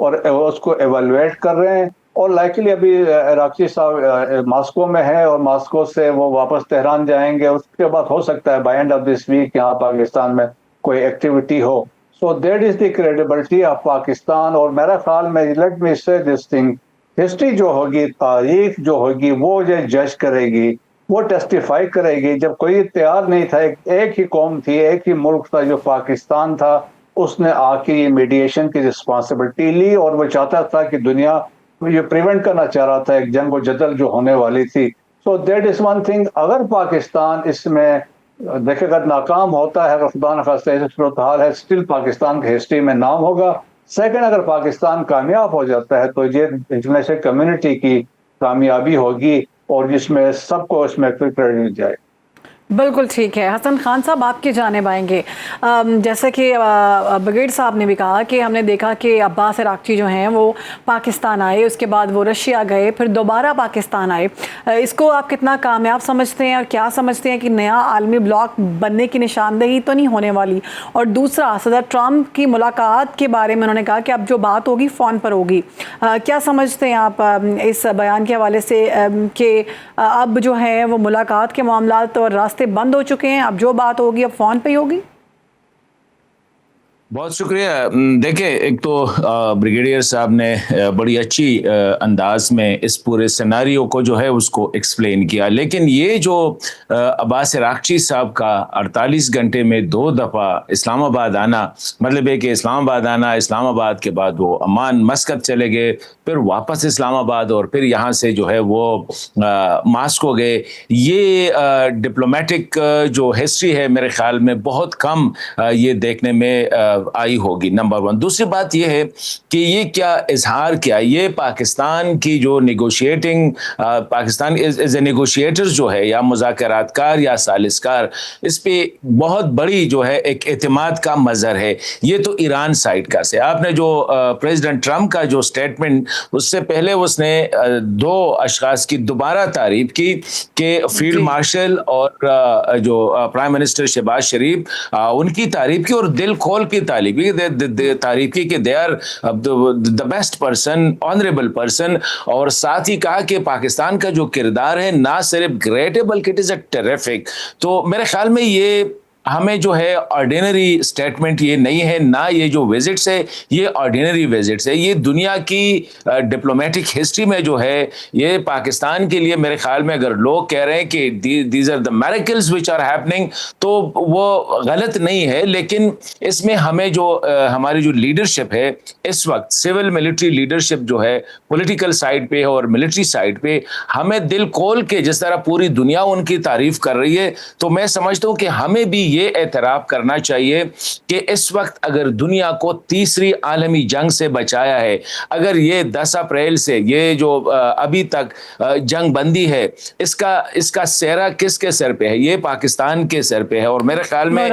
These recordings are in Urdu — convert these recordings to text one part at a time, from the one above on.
اور اس کو ایویلویٹ کر رہے ہیں، اور لائکلی ابھی عراقچی صاحب ماسکو میں ہے اور ماسکو سے وہ واپس تہران جائیں گے، اس کے بعد ہو سکتا ہے by end of this week یہاں پاکستان میں کوئی ایکٹیویٹی ہو. So that is the credibility of Pakistan. اور میرا خیال میں لیٹ می سے دس تھنگ، ہسٹری جو ہوگی، تاریخ جو ہوگی، وہ جو جج کرے گی، وہ ٹیسٹیفائی کرے گی. جب کوئی تیار نہیں تھا، ایک ہی قوم تھی، ایک ہی ملک تھا جو پاکستان تھا، اس نے آ کے یہ میڈیشن کی رسپانسبلٹی لی، اور وہ چاہتا تھا کہ دنیا یہ پریونٹ کرنا چاہ رہا تھا ایک جنگ و جدل جو ہونے والی تھی. سو دیٹ از ون تھنگ. اگر پاکستان اس میں دیکھے اگر ناکام ہوتا ہے، اگر خدا نخواستہ ایسی صورتحال ہے، اسٹل پاکستان کی ہسٹری میں نام ہوگا. سیکنڈ، اگر پاکستان کامیاب ہو جاتا ہے تو یہ انٹرنیشنل کمیونٹی کی کامیابی ہوگی، اور جس میں سب کو اس میں کریڈٹ مل جائے. بالکل ٹھیک ہے. حسن خان صاحب، آپ کی جانب آئیں گے. جیسا کہ بگیڑ صاحب نے بھی کہا کہ ہم نے دیکھا کہ عباس عراقچی جو ہیں وہ پاکستان آئے، اس کے بعد وہ رشیا گئے، پھر دوبارہ پاکستان آئے. اس کو آپ کتنا کامیاب سمجھتے ہیں، اور کیا سمجھتے ہیں کہ نیا عالمی بلاک بننے کی نشاندہی تو نہیں ہونے والی؟ اور دوسرا، صدر ٹرمپ کی ملاقات کے بارے میں انہوں نے کہا کہ اب جو بات ہوگی فون پر ہوگی. کیا سمجھتے ہیں آپ اس بیان کے حوالے سے کہ اب جو ہے وہ ملاقات کے معاملات اور راستے بند ہو چکے ہیں، اب جو بات ہوگی اب فون پہ ہی ہوگی؟ بہت شکریہ. دیکھیں، ایک تو بریگیڈیئر صاحب نے بڑی اچھی انداز میں اس پورے سیناریو کو جو ہے اس کو ایکسپلین کیا، لیکن یہ جو عباس عراقچی صاحب کا 48 گھنٹے میں 2 دفعہ اسلام آباد آنا، مطلب ہے کہ اسلام آباد آنا، اسلام آباد کے بعد وہ عمان مسقط چلے گئے، پھر واپس اسلام آباد، اور پھر یہاں سے جو ہے وہ ماسکو گئے. یہ ڈپلومیٹک جو ہسٹری ہے میرے خیال میں بہت کم یہ دیکھنے میں آئی ہوگی. نمبر 1. دوسری بات یہ ہے کہ یہ کیا اظہار کیا، یہ پاکستان کی جو negotiating, Pakistan as a negotiator جو ہے، یا مذاکرات کار یا ثالث کار، اس پہ بہت بڑی جو ہے ایک اعتماد کا مظہر ہے. یہ تو ایران سائڈ کا سے آپ نے جو پریزیڈنٹ ٹرمپ کا جو سٹیٹمنٹ، اس سے پہلے اس نے 2 اشخاص کی دوبارہ تعریف کی کہ فیلڈ مارشل اور جو پرائم منسٹر شہباز شریف، ان کی تعریف کی، اور دل کھول کی تعریف کی کہ they are the best person, honourable person. اور ساتھ ہی کہا کہ پاکستان کا جو کردار ہے نہ صرف گریٹ ہے بلکہ اٹ از اے ٹیریفک. تو میرے خیال میں یہ ہمیں جو ہے آرڈینری سٹیٹمنٹ یہ نہیں ہے، نہ یہ جو وزٹس ہے یہ آرڈینری وزٹس ہے. یہ دنیا کی ڈپلومیٹک ہسٹری میں جو ہے یہ پاکستان کے لیے میرے خیال میں اگر لوگ کہہ رہے ہیں کہ these are the miracles which are happening, تو وہ غلط نہیں ہے. لیکن اس میں ہمیں جو ہماری جو لیڈرشپ ہے اس وقت، سول ملٹری لیڈرشپ جو ہے پولیٹیکل سائڈ پہ اور ملٹری سائڈ پہ، ہمیں دل کھول کے، جس طرح پوری دنیا ان کی تعریف کر رہی ہے، تو میں سمجھتا ہوں کہ ہمیں بھی یہ اعتراف کرنا چاہیے کہ اس وقت اگر دنیا کو تیسری عالمی جنگ سے بچایا ہے، اگر یہ 10 اپریل سے یہ جو ابھی تک جنگ بندی ہے، اس کا سہرا کس کے سر پہ ہے؟ یہ پاکستان کے سر پہ ہے. اور میرے خیال میں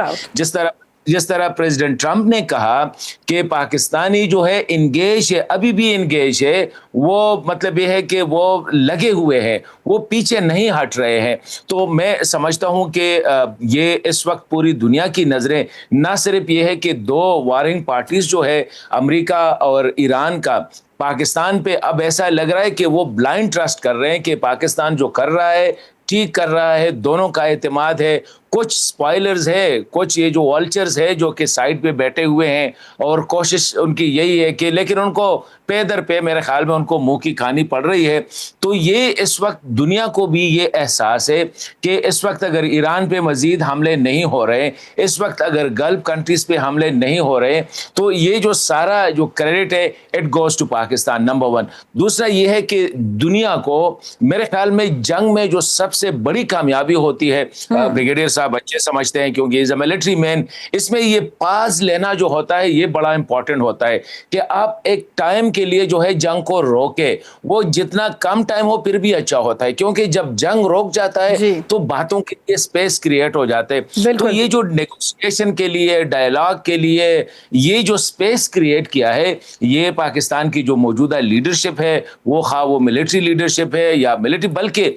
جس طرح پریزیڈنٹ ٹرمپ نے کہا کہ پاکستانی جو ہے انگیج ہے، ابھی بھی انگیج ہے، وہ مطلب یہ ہے کہ وہ لگے ہوئے ہیں، وہ پیچھے نہیں ہٹ رہے ہیں. تو میں سمجھتا ہوں کہ یہ اس وقت پوری دنیا کی نظریں نہ صرف یہ ہے کہ 2 وارنگ پارٹیز جو ہے امریکہ اور ایران کا، پاکستان پہ اب ایسا لگ رہا ہے کہ وہ بلائنڈ ٹرسٹ کر رہے ہیں کہ پاکستان جو کر رہا ہے ٹھیک کر رہا ہے، دونوں کا اعتماد ہے. کچھ سپوائلرز ہے، کچھ یہ جو والچرز ہے جو کہ سائڈ پہ بیٹھے ہوئے ہیں، اور کوشش ان کی یہی ہے کہ، لیکن ان کو پے در پہ میرے خیال میں ان کو منہ کی کھانی پڑ رہی ہے. تو یہ اس وقت دنیا کو بھی یہ احساس ہے کہ اس وقت اگر ایران پہ مزید حملے نہیں ہو رہے، اس وقت اگر گلف کنٹریز پہ حملے نہیں ہو رہے، تو یہ جو سارا جو کریڈٹ ہے it goes to Pakistan. Number 1. دوسرا یہ ہے کہ دنیا کو میرے خیال میں جنگ میں جو سب سے بڑی کامیابی ہوتی ہے، بریگیڈیئر صاحب اچھے سمجھتے ہیں کیونکہ از اے ملٹری مین، اس میں یہ پاز لینا جو ہوتا ہے یہ بڑا امپورٹنٹ ہوتا ہے کہ آپ ایک ٹائم کے لیے جو ہے جنگ کو روکے. وہ جتنا کم ٹائم ہو پھر بھی اچھا ہوتا ہے، کیونکہ جب جنگ روک جاتا ہے تو باتوں کے لیے اسپیس کریٹ ہو جاتے. تو یہ جو نیگوسیشن کے لیے، ڈائلاگ کے لیے یہ جو اسپیس کریٹ کیا ہے، یہ پاکستان کی جو موجودہ لیڈرشپ ہے، وہ خواہ وہ ملٹری لیڈرشپ ہے یا ملٹری، بلکہ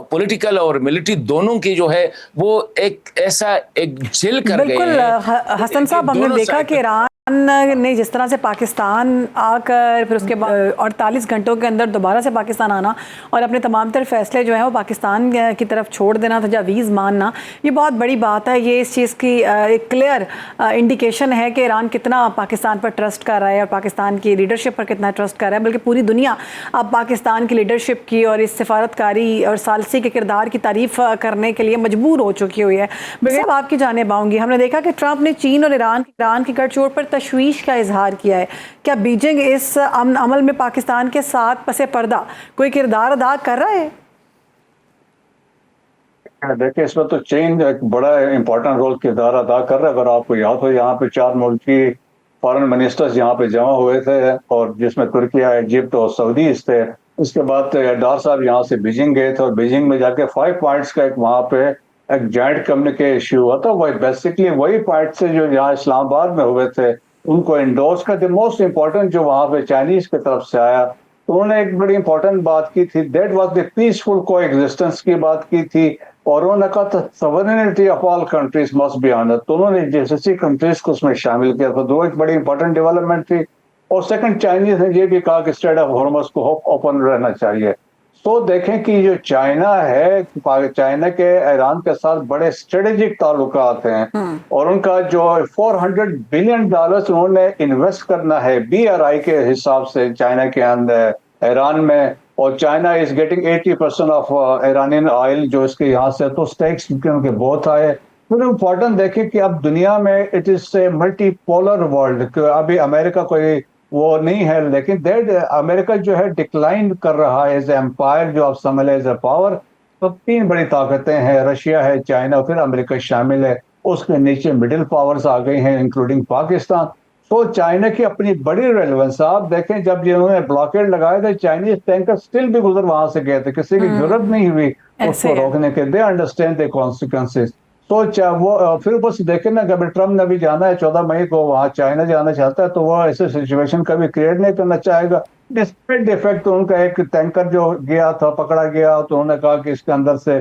پولیٹیکل اور ملٹری دونوں کی جو ہے وہ ایک ایسا ایک جل کر گئے ہیں. بالکل حسن صاحب، ہم نے دیکھا کہ ایران نے جس طرح سے پاکستان آ کر پھر اس کے بعد 48 گھنٹوں کے اندر دوبارہ سے پاکستان آنا اور اپنے تمام تر فیصلے جو ہیں وہ پاکستان کی طرف چھوڑ دینا، تجاویز ماننا، یہ بہت بڑی بات ہے. یہ اس چیز کی ایک کلیئر انڈیکیشن ہے کہ ایران کتنا پاکستان پر ٹرسٹ کر رہا ہے اور پاکستان کی لیڈرشپ پر کتنا ٹرسٹ کر رہا ہے. بلکہ پوری دنیا اب پاکستان کی لیڈرشپ کی اور اس سفارتکاری اور ثالثی کے کردار کی تعریف کرنے کے لیے مجبور ہو چکی ہوئی ہے. بغیر آپ کی جانب آؤں گی، ہم نے دیکھا کہ ٹرمپ نے چین اور ایران کی گٹھ جوڑ پر تشویش کا اظہار کیا ہے. کیا بیجنگ اس امن عمل میں پاکستان کے ساتھ پس پردہ کوئی کردار ادا کر رہا ہے؟ دیکھیں، اس میں تو چین ایک بڑا امپورٹنٹ رول کردار ادا کر رہا ہے. اگر آپ کو یاد ہو، یہاں پہ 4 ملکی فارن منسٹرز یہاں پہ جمع ہوئے تھے، اور جس میں ترکیہ، ایجپٹ اور سعودیز تھے. اس کے بعد ڈار صاحب یہاں سے بیجنگ گئے تھے، اور بیجنگ میں جا کے 5 پوائنٹس کا ایک وہاں پہ ایک جوائنٹ کمیونیکے ایشو ہوا تھا. وہ بیسکلی وہی پوائنٹ سے جو یہاں اسلام آباد میں ہوئے تھے ان کو انڈورس کر. دی موسٹ امپورٹنٹ جو وہاں پہ چائنیز کی طرف سے آیا، تو انہوں نے ایک بڑی امپورٹنٹ بات کی تھی، that was the peaceful coexistence کی بات کی تھی. اور انہوں نے کہا تھا sovereignty of all countries must be honoured. تو انہوں نے جیسے کنٹریز کو اس میں شامل کیا تھا. تو ایک بڑی امپورٹنٹ ڈیولپمنٹ تھی. اور سیکنڈ، چائنیز نے یہ بھی کہا کہ اسٹریٹ آف ہارمز کو اوپن رہنا چاہیے. تو دیکھیں کہ جو چائنا ہے، چائنا کے ایران کے ساتھ بڑے اسٹریٹجک تعلقات ہیں، اور ان کا جو $400 بلین انہوں نے انویسٹ کرنا ہے BRI کے حساب سے چائنا کے اندر ایران میں. اور China is getting 80% of Iranian oil جو اس کے یہاں سے. تو اسٹیکس ان کے بہت آئے. پھر امپورٹنٹ دیکھیں کہ اب دنیا میں it is a multi polar world. ابھی امریکہ کوئی وہ نہیں ہے، لیکن امریکہ جو ہے ڈکلائن کر رہا ہے ایز اے امپائر، جو آپ سمجھ لیں ایز اے پاور. تو 3 بڑی طاقتیں ہیں، رشیا ہے، چائنا، پھر امریکہ شامل ہے. اس کے نیچے مڈل پاورز آ گئی ہیں انکلوڈنگ پاکستان. تو چائنا کی اپنی بڑی ریلیونس. آپ دیکھیں جب انہوں نے بلاکیڈ لگائے تھے، چائنیز ٹینکر سٹل بھی گزر وہاں سے گئے تھے، کسی کی ضرورت نہیں ہوئی اس کو روکنے کے. They understand the consequences. تو وہ پھر بس دیکھیں نا کہ ٹرمپ نے بھی جانا ہے 14 مئی کو وہاں چائنا جانا چاہتا ہے، تو وہ ایسے سچویشن کبھی کریٹ نہیں کرنا چاہے گا. ڈسپائٹ دی فیکٹ ان کا ایک ٹینکر جو گیا تھا، پکڑا گیا، تو انہوں نے کہا کہ اس کے اندر سے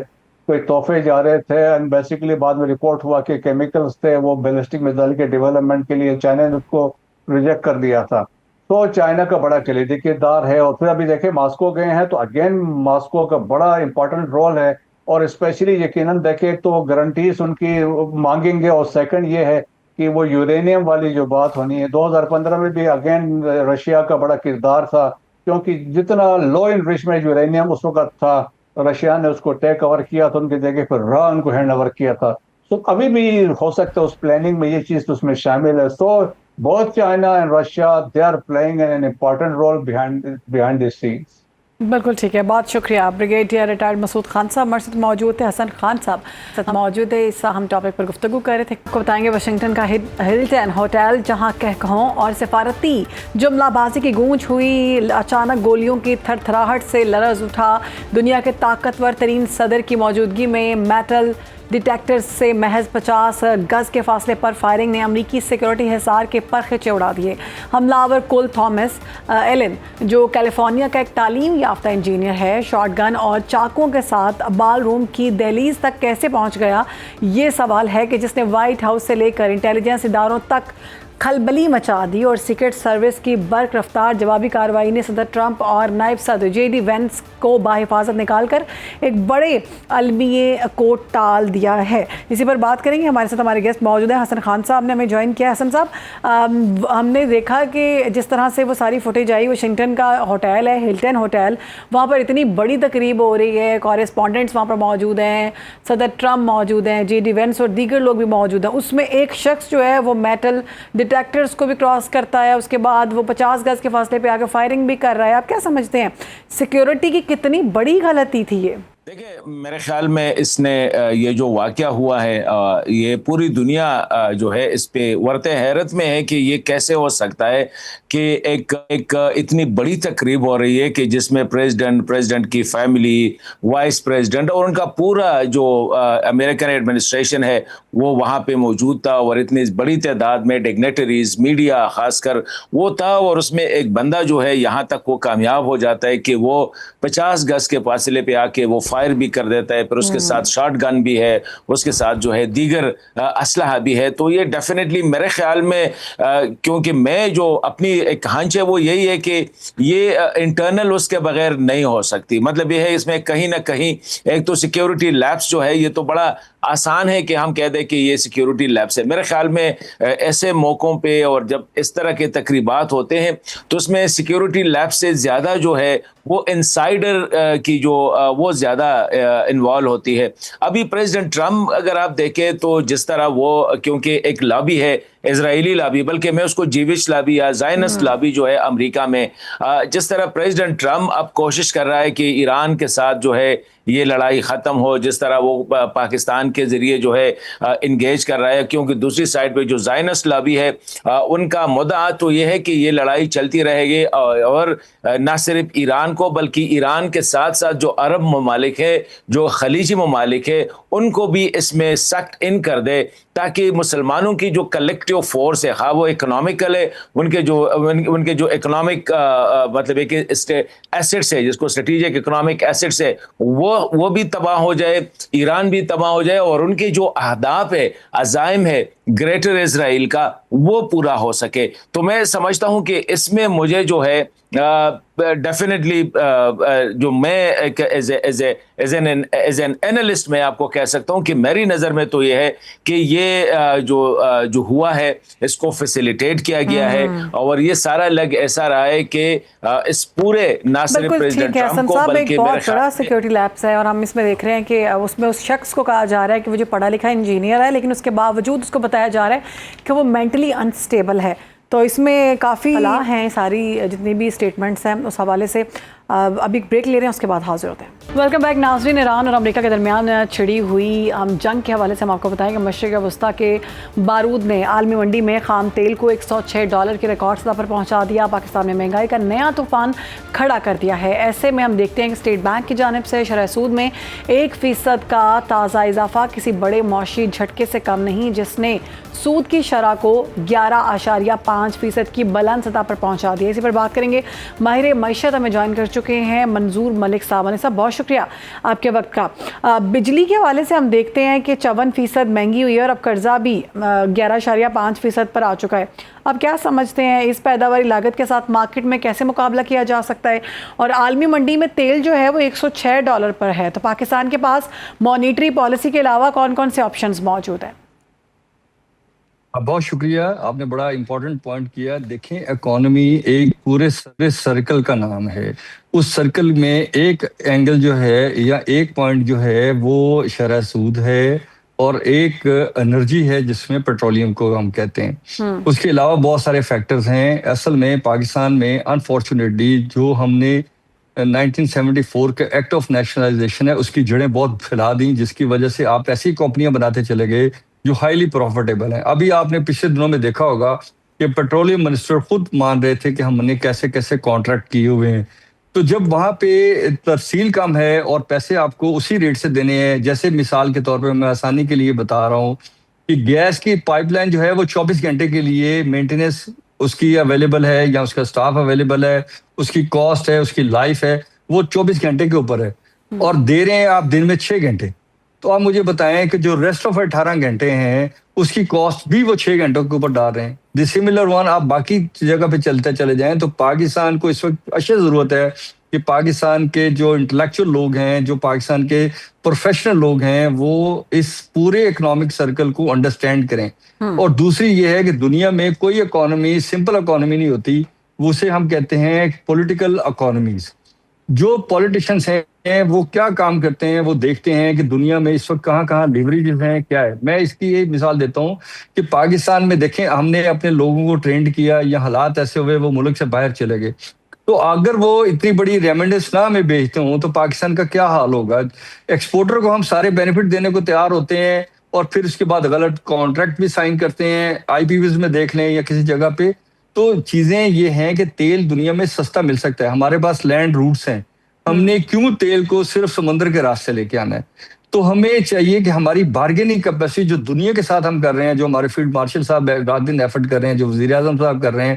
کوئی تحفے جا رہے تھے. اینڈ بیسیکلی بعد میں رپورٹ ہوا کہ کیمیکلز تھے، وہ بیلسٹک میزائل کے ڈیولپمنٹ کے لیے چائنا نے اس کو ریجیکٹ کر دیا تھا. تو چائنا کا بڑا کلیدی کردار ہے. اور پھر ابھی دیکھیں ماسکو گئے ہیں، تو اگین ماسکو کا بڑا امپورٹنٹ رول ہے. اور اسپیشلی یقیناً دیکھیں تو گارنٹیز ان کی مانگیں گے. اور سیکنڈ یہ ہے کہ وہ یورینیم والی جو بات ہونی ہے. 2015 میں بھی اگین رشیا کا بڑا کردار تھا، کیونکہ جتنا لو انریچمنٹ یورینیم اس وقت تھا، رشیا نے اس کو ٹیک اوور کیا تھا ان کی جگہ پہ ان کو ہینڈ اوور کیا تھا. تو ابھی بھی ہو سکتا ہے اس پلاننگ میں یہ چیز اس میں شامل ہے. تو both China and Russia, they are playing an important role behind the scenes. بالکل ٹھیک ہے، بہت شکریہ. بریگیڈیئر ریٹائرڈ مسعود خان صاحب ہمارے ساتھ موجود تھے. حسن خان صاحب موجود ہے. اس ہم ٹاپک پر گفتگو کر رہے تھے. آپ کو بتائیں گے واشنگٹن کا ہلٹن ہوٹل جہاں کہکہوں اور سفارتی جملہ بازی کی گونج ہوئی، اچانک گولیوں کی تھر تھراہٹ سے لرز اٹھا. دنیا کے طاقتور ترین صدر کی موجودگی میں میٹل ڈیٹیکٹرز سے محض 50 گز کے فاصلے پر فائرنگ نے امریکی سیکورٹی حصار کے پرخچے اڑا دیے. حملہ آور کول تھامس ایلن جو کیلیفورنیا کا ایک تعلیم یافتہ انجینئر ہے، شارٹ گن اور چاقوں کے ساتھ بال روم کی دہلیز تک کیسے پہنچ گیا، یہ سوال ہے کہ جس نے وائٹ ہاؤس سے لے کر انٹیلیجنس اداروں تک کھلبلی مچا دی. اور سیکرٹ سروس کی برق رفتار جوابی کارروائی نے صدر ٹرمپ اور نائب صدر JD وینس کو باحفاظت نکال کر ایک بڑے المیے کو ٹال دیا ہے. اسی پر بات کریں گے. ہمارے ساتھ ہمارے گیسٹ موجود ہیں. حسن خان صاحب نے ہمیں جوائن کیا. حسن صاحب، ہم نے دیکھا کہ جس طرح سے وہ ساری فوٹیج آئی، واشنگٹن کا ہوٹل ہے ہلٹن ہوٹل، وہاں پر اتنی بڑی تقریب ہو رہی ہے، کورسپونڈنٹس وہاں پر موجود ہیں، صدر ٹرمپ موجود ہیں، JD وینس اور دیگر لوگ بھی موجود ہیں. اس میں ایک شخص جو ہے وہ میٹل ڈیٹیکٹرز کو بھی کراس کرتا ہے، اس کے بعد وہ 50 گز کے فاصلے پہ آ کے فائرنگ بھی کر رہا ہے. آپ کیا سمجھتے ہیں سیکیورٹی کی کتنی بڑی غلطی تھی یہ؟ دیکھیں، میرے خیال میں اس نے یہ جو واقعہ ہوا ہے، یہ پوری دنیا جو ہے اس پہ ورط حیرت میں ہے کہ یہ کیسے ہو سکتا ہے کہ ایک اتنی بڑی تقریب ہو رہی ہے کہ جس میں پریزیڈنٹ کی فیملی، وائس پریزیڈنٹ اور ان کا پورا جو امریکن ایڈمنسٹریشن ہے وہ وہاں پہ موجود تھا، اور اتنی بڑی تعداد میں ڈگنیٹریز، میڈیا خاص کر وہ تھا. اور اس میں ایک بندہ جو ہے یہاں تک وہ کامیاب ہو جاتا ہے کہ وہ 50 گز کے فاصلے پہ آ کے وہ فائر بھی کر دیتا ہے, پھر اس کے ساتھ شارٹ گن بھی ہے, اس کے ساتھ جو ہے دیگر اسلحہ بھی ہے. تو یہ ڈیفینیٹلی میرے خیال میں, کیونکہ میں جو اپنی ایک ہنچ ہے وہ یہی ہے کہ یہ انٹرنل اس کے بغیر نہیں ہو سکتی. مطلب یہ ہے اس میں کہیں نہ کہیں ایک تو سیکیورٹی لیپس جو ہے, یہ تو بڑا آسان ہے کہ ہم کہہ دیں کہ یہ سیکیورٹی لیپس ہے. میرے خیال میں ایسے موقعوں پہ اور جب اس طرح کے تقریبات ہوتے ہیں تو اس میں سیکیورٹی لیپ سے زیادہ جو ہے وہ انسائڈر کی جو وہ زیادہ انوالو ہوتی ہے. ابھی پریزیڈنٹ ٹرمپ اگر آپ دیکھیں تو جس طرح وہ, کیونکہ ایک لابی ہے اسرائیلی لابی, بلکہ میں اس کو جیوش لابی یا زائنسٹ لابی جو ہے امریکہ میں, جس طرح پریزیڈنٹ ٹرمپ اب کوشش کر رہا ہے کہ ایران کے ساتھ جو ہے یہ لڑائی ختم ہو, جس طرح وہ پاکستان کے ذریعے جو ہے انگیج کر رہا ہے, کیونکہ دوسری سائڈ پہ جو زائنسٹ لابی ہے ان کا مدعا تو یہ ہے کہ یہ لڑائی چلتی رہے گی, اور نہ صرف ایران کو بلکہ ایران کے ساتھ ساتھ جو عرب ممالک ہے, جو خلیجی ممالک ہے, ان کو بھی اس میں سخت ان کر دے, تاکہ مسلمانوں کی جو کلیکٹیو فورس ہے, خواہ وہ اکنامیکل ہے, ان کے جو اکنامک مطلب ایک ایسٹس ہے, جس کو اسٹریٹجک اکنامک ایسٹس ہے, وہ بھی تباہ ہو جائے, ایران بھی تباہ ہو جائے, اور ان کے جو اہداف ہے, عزائم ہے گریٹر اسرائیل کا, وہ پورا ہو سکے. تو میں سمجھتا ہوں کہ اس میں مجھے جو ہے ڈیفینیٹلی جو میں ایز این اینالسٹ میں آپ کو کہہ سکتا ہوں کہ میری نظر میں تو یہ ہے کہ یہ جو ہوا ہے اس کو فیسیلیٹیٹ کیا گیا ہے, اور یہ سارا لگ ایسا رہا ہے کہ اس پورے نہ صرف پریزیڈنٹ ٹرمپ کو بلکہ بہت بڑا سیکیورٹی لیپس ہے, اور ہم اس میں دیکھ رہے ہیں کہ اس میں اس شخص کو کہا جا رہا ہے کہ وہ جو پڑھا لکھا انجینئر ہے, لیکن اس کے باوجود اس کو بتایا جا رہا ہے کہ وہ مینٹلی انسٹیبل ہے. تو اس میں کافی ہیں ساری جتنی بھی اسٹیٹمنٹس ہیں اس حوالے سے. ابھی بریک لے رہے ہیں, اس کے بعد حاضر ہوتے ہیں. ویلکم بیک ناظرین. ایران اور امریکہ کے درمیان چھڑی ہوئی جنگ کے حوالے سے ہم آپ کو بتائیں کہ مشرق وسطیٰ کے بارود نے عالمی منڈی میں خام تیل کو $106 کے ریکارڈ سطح پر پہنچا دیا. پاکستان میں مہنگائی کا نیا طوفان کھڑا کر دیا ہے. ایسے میں ہم دیکھتے ہیں کہ اسٹیٹ بینک کی جانب سے شرح سود میں 1% کا تازہ اضافہ کسی بڑے معاشی جھٹکے سے کم نہیں, جس نے سود کی شرح کو 11.5% کی بلند سطح پر پہنچا دیا. اسی پر بات کریں گے. ماہر معیشت ہمیں جوائن کر چکے ہیں منظور ملک صاحب. صاحب بہت شکریہ آپ کے وقت کا. بجلی کے حوالے سے ہم دیکھتے ہیں کہ 54% مہنگی ہوئی ہے, اور اب قرضہ بھی 11.5% پر آ چکا ہے. اب کیا سمجھتے ہیں اس پیداواری لاگت کے ساتھ مارکیٹ میں کیسے مقابلہ کیا جا سکتا ہے؟ اور عالمی منڈی میں تیل جو ہے وہ $106 پر ہے, تو پاکستان کے پاس مانیٹری پالیسی کے علاوہ کون کون سے آپشنز موجود ہیں؟ بہت شکریہ, آپ نے بڑا امپورٹنٹ پوائنٹ کیا. دیکھیں اکانومی ایک پورے سرکل کا نام ہے. اس سرکل میں ایک اینگل جو ہے یا ایک پوائنٹ جو ہے وہ شرح سود ہے, اور ایک انرجی ہے جس میں پیٹرولیم کو ہم کہتے ہیں. اس کے علاوہ بہت سارے فیکٹرز ہیں. اصل میں پاکستان میں انفارچونیٹلی جو ہم نے 1974 کے ایکٹ آف نیشنلائزیشن ہے اس کی جڑیں بہت پھیلا دیں, جس کی وجہ سے آپ ایسی کمپنیاں بناتے چلے گئے جو ہائیلی پروفیٹیبل ہیں. ابھی آپ نے پچھلے دنوں میں دیکھا ہوگا کہ پیٹرولیم منسٹر خود مان رہے تھے کہ ہم نے کیسے کیسے کانٹریکٹ کیے ہوئے ہیں. تو جب وہاں پہ ترسیل کم ہے اور پیسے آپ کو اسی ریٹ سے دینے ہیں, جیسے مثال کے طور پہ میں آسانی کے لیے بتا رہا ہوں کہ گیس کی پائپ لائن جو ہے وہ 24 گھنٹے کے لیے مینٹیننس اس کی اویلیبل ہے یا اس کا سٹاف اویلیبل ہے, اس کی کاسٹ ہے, اس کی لائف ہے, وہ 24 گھنٹے کے اوپر ہے, اور دے رہے ہیں آپ دن میں 6 گھنٹے. تو آپ مجھے بتائیں کہ جو ریسٹ آف 18 گھنٹے ہیں اس کی کاسٹ بھی وہ 6 گھنٹوں کے اوپر ڈال رہے ہیں. دی سملر ون آپ باقی جگہ پہ چلتے چلے جائیں تو پاکستان کو اس وقت اشد ضرورت ہے کہ پاکستان کے جو انٹلیکچوئل لوگ ہیں, جو پاکستان کے پروفیشنل لوگ ہیں, وہ اس پورے اکنامک سرکل کو انڈرسٹینڈ کریں. اور دوسری یہ ہے کہ دنیا میں کوئی اکانومی سمپل اکانومی نہیں ہوتی, اسے ہم کہتے ہیں پولیٹیکل اکانومیز. جو پولیٹیشنس ہیں وہ کیا کام کرتے ہیں, وہ دیکھتے ہیں کہ دنیا میں اس وقت کہاں کہاں لیوریجز ہیں, کیا ہے. میں اس کی ایک مثال دیتا ہوں کہ پاکستان میں دیکھیں ہم نے اپنے لوگوں کو ٹرینڈ کیا یا حالات ایسے ہوئے وہ ملک سے باہر چلے گئے, تو اگر وہ اتنی بڑی ریمنڈنس نہ میں بیچتے ہوں تو پاکستان کا کیا حال ہوگا. ایکسپورٹر کو ہم سارے بینیفٹ دینے کو تیار ہوتے ہیں اور پھر اس کے بعد غلط کانٹریکٹ بھی سائن کرتے ہیں. آئی پی ویز میں دیکھ لیں یا کسی جگہ پہ, تو چیزیں یہ ہیں کہ تیل دنیا میں سستا مل سکتا ہے, ہمارے پاس لینڈ روٹس ہیں, ہم نے کیوں تیل کو صرف سمندر کے راستے لے کے آنا ہے. تو ہمیں چاہیے کہ ہماری بارگیننگ کیپیسٹی جو دنیا کے ساتھ ہم کر رہے ہیں, جو ہمارے فیلڈ مارشل صاحب رات دن ایفرٹ کر رہے ہیں, جو وزیر اعظم صاحب کر رہے ہیں,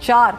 4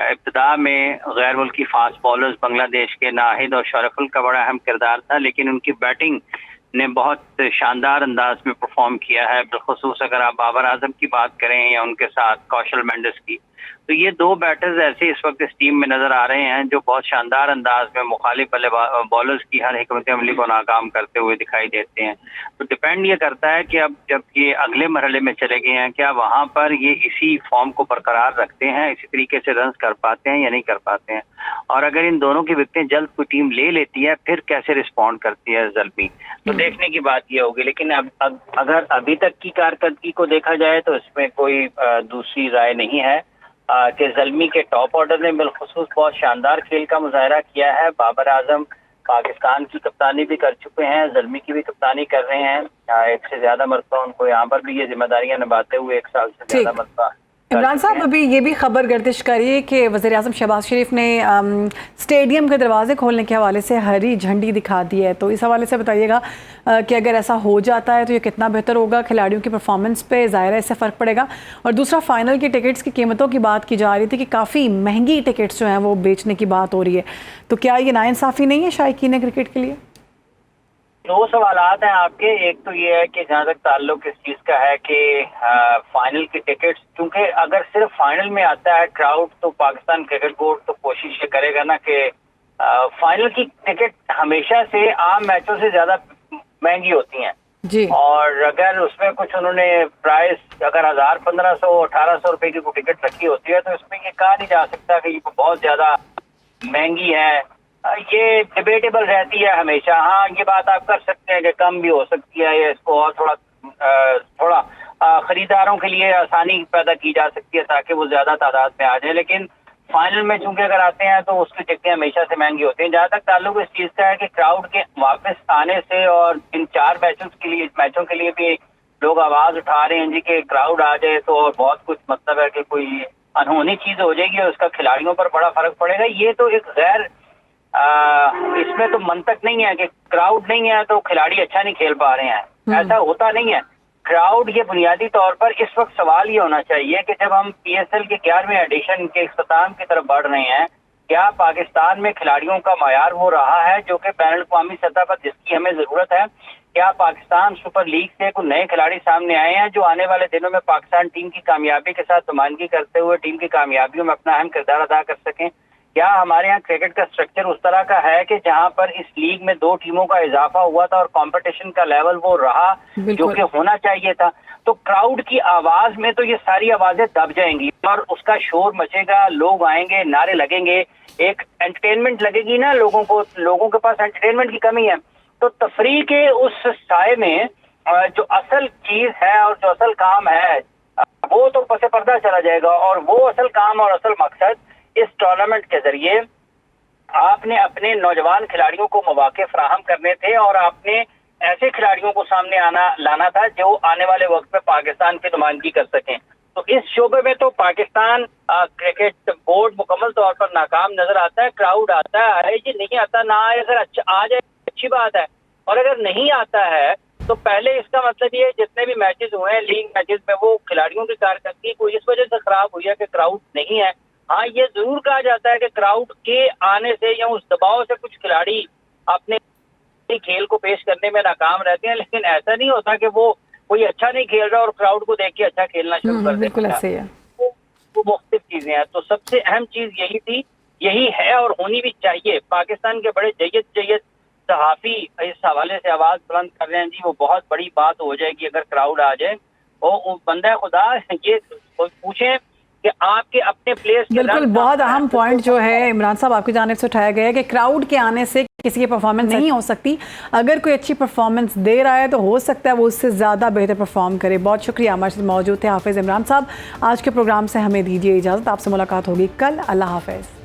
ابتدا میں غیر ملکی فاسٹ بولرز بنگلہ دیش کے ناہید اور شرفل کا بڑا اہم کردار تھا، لیکن ان کی بیٹنگ نے بہت شاندار انداز میں پرفارم کیا ہے، بالخصوص اگر آپ بابر اعظم کی بات کریں یا ان کے ساتھ کوشل مینڈس کی، تو یہ دو بیٹرز ایسے اس وقت اس ٹیم میں نظر آ رہے ہیں جو بہت شاندار انداز میں مخالف بالرز کی ہر حکمت عملی کو ناکام کرتے ہوئے دکھائی دیتے ہیں۔ تو ڈپینڈ یہ کرتا ہے کہ اب جب یہ اگلے مرحلے میں چلے گئے ہیں کیا وہاں پر یہ اسی فارم کو برقرار رکھتے ہیں، اسی طریقے سے رنز کر پاتے ہیں یا نہیں کر پاتے ہیں، اور اگر ان دونوں کی وکٹیں جلد کوئی ٹیم لے لیتی ہے پھر کیسے رسپونڈ کرتی ہے زلمی، تو دیکھنے کی بات یہ ہوگی۔ لیکن اگر ابھی تک کی کارکردگی کو دیکھا جائے تو اس میں کوئی دوسری رائے نہیں ہے کہ زلمی کے ٹاپ آرڈر نے بالخصوص بہت شاندار کھیل کا مظاہرہ کیا ہے۔ بابر اعظم پاکستان کی کپتانی بھی کر چکے ہیں، زلمی کی بھی کپتانی کر رہے ہیں، ایک سے زیادہ مرتبہ ان کو یہاں پر بھی یہ ذمہ داریاں نبھاتے ہوئے 1 سال سے زیادہ مرتبہ۔ عمران صاحب ابھی یہ بھی خبر گردش کری کہ وزیر اعظم شہباز شریف نے اسٹیڈیم کے دروازے کھولنے کے حوالے سے ہری جھنڈی دکھا دی ہے، تو اس حوالے سے بتائیے گا کہ اگر ایسا ہو جاتا ہے تو یہ کتنا بہتر ہوگا، کھلاڑیوں کی پرفارمنس پہ ظاہر ہے اس سے فرق پڑے گا، اور دوسرا فائنل کی ٹکٹس کی قیمتوں کی بات کی جا رہی تھی کہ کافی مہنگی ٹکٹس جو ہیں وہ بیچنے کی بات ہو رہی ہے، تو کیا یہ ناانصافی نہیں ہے شائقین کرکٹ کے لیے؟ دو سوالات ہیں آپ کے، ایک تو یہ ہے کہ جہاں تک تعلق اس چیز کا ہے کہ فائنل کی ٹکٹس، کیونکہ اگر صرف فائنل میں آتا ہے کراؤڈ تو پاکستان کرکٹ بورڈ تو کوشش یہ کرے گا نا کہ فائنل کی ٹکٹ ہمیشہ سے عام میچوں سے زیادہ مہنگی ہوتی ہیں جی، اور اگر اس میں کچھ انہوں نے پرائس اگر 1000 1500 1800 روپے کی کوئی ٹکٹ رکھی ہوتی ہے تو اس میں یہ کہا نہیں جا سکتا کہ یہ بہت زیادہ مہنگی ہے، یہ ڈیبیٹیبل رہتی ہے ہمیشہ۔ ہاں یہ بات آپ کر سکتے ہیں کہ کم بھی ہو سکتی ہے، یا اس کو اور تھوڑا خریداروں کے لیے آسانی پیدا کی جا سکتی ہے تاکہ وہ زیادہ تعداد میں آ جائے، لیکن فائنل میں چونکہ اگر آتے ہیں تو اس کی ٹکٹیں ہمیشہ سے مہنگی ہوتی ہیں۔ جہاں تک تعلق اس چیز کا ہے کہ کراؤڈ کے واپس آنے سے، اور ان 4 میچوں کے لیے بھی لوگ آواز اٹھا رہے ہیں جی کہ کراؤڈ آ جائے تو بہت کچھ مطلب ہے کہ کوئی انہونی چیز ہو جائے گی اور اس کا کھلاڑیوں پر بڑا فرق پڑے گا، یہ تو ایک غیر اس میں تو منطق نہیں ہے کہ کراؤڈ نہیں ہے تو کھلاڑی اچھا نہیں کھیل پا رہے ہیں، ایسا ہوتا نہیں ہے۔ کراؤڈ یہ بنیادی طور پر اس وقت سوال یہ ہونا چاہیے کہ جب ہم پی ایس ایل کے 11ویں ایڈیشن کے اختتام کی طرف بڑھ رہے ہیں، کیا پاکستان میں کھلاڑیوں کا معیار وہ رہا ہے جو کہ بین الاقوامی سطح پر جس کی ہمیں ضرورت ہے؟ کیا پاکستان سپر لیگ سے کوئی نئے کھلاڑی سامنے آئے ہیں جو آنے والے دنوں میں پاکستان ٹیم کی کامیابی کے ساتھ نمائندگی کرتے ہوئے ٹیم کی کامیابیوں میں اپنا اہم کردار ادا کر سکیں؟ کیا ہمارے یہاں کرکٹ کا سٹرکچر اس طرح کا ہے کہ جہاں پر اس لیگ میں 2 ٹیموں کا اضافہ ہوا تھا اور کمپٹیشن کا لیول وہ رہا جو کہ ہونا چاہیے تھا؟ تو کراؤڈ کی آواز میں تو یہ ساری آوازیں دب جائیں گی اور اس کا شور مچے گا، لوگ آئیں گے، نعرے لگیں گے، ایک انٹرٹینمنٹ لگے گی نا لوگوں کے پاس انٹرٹینمنٹ کی کمی ہے، تو تفریح کے اس سائے میں جو اصل چیز ہے اور جو اصل کام ہے وہ تو پس پردہ چلا جائے گا، اور وہ اصل کام اور اصل مقصد اس ٹورنامنٹ کے ذریعے آپ نے اپنے نوجوان کھلاڑیوں کو مواقع فراہم کرنے تھے اور آپ نے ایسے کھلاڑیوں کو سامنے لانا تھا جو آنے والے وقت میں پاکستان کی نمائندگی کر سکیں۔ تو اس شعبے میں تو پاکستان کرکٹ بورڈ مکمل طور پر ناکام نظر آتا ہے۔ کراؤڈ آتا ہے جی، نہیں آتا نہ آئے، اگر آ جائے اچھی بات ہے، اور اگر نہیں آتا ہے تو پہلے اس کا مطلب یہ جتنے بھی میچز ہوئے ہیں لیگ میچز میں وہ کھلاڑیوں کی کارکردگی کوئی اس وجہ سے خراب ہوئی ہے کہ کراؤڈ نہیں ہے۔ ہاں یہ ضرور کہا جاتا ہے کہ کراؤڈ کے آنے سے یا اس دباؤ سے کچھ کھلاڑی اپنے کھیل کو پیش کرنے میں ناکام رہتے ہیں، لیکن ایسا نہیں ہوتا کہ وہ کوئی اچھا نہیں کھیل رہا اور کراؤڈ کو دیکھ کے اچھا کھیلنا شروع کر بالکل دیتا ایسے ہے۔ ہے، وہ مختلف چیزیں ہیں، تو سب سے اہم چیز یہی تھی، یہی ہے اور ہونی بھی چاہیے۔ پاکستان کے بڑے جید صحافی اس حوالے سے آواز بلند کر رہے ہیں جی وہ بہت بڑی بات ہو جائے گی اگر کراؤڈ آ جائے۔ وہ بندہ خدا یہ پوچھیں کہ آپ کے اپنے پلیئرز کے بالکل بہت اہم پوائنٹ جو ہے عمران صاحب آپ کی جانب سے اٹھایا گیا ہے کہ کراؤڈ کے آنے سے کسی کی پرفارمنس نہیں ہو سکتی، اگر کوئی اچھی پرفارمنس دے رہا ہے تو ہو سکتا ہے وہ اس سے زیادہ بہتر پرفارم کرے۔ بہت شکریہ، ہمارے ساتھ موجود تھے حافظ عمران صاحب۔ آج کے پروگرام سے ہمیں دیجیے اجازت، آپ سے ملاقات ہوگی کل۔ اللہ حافظ۔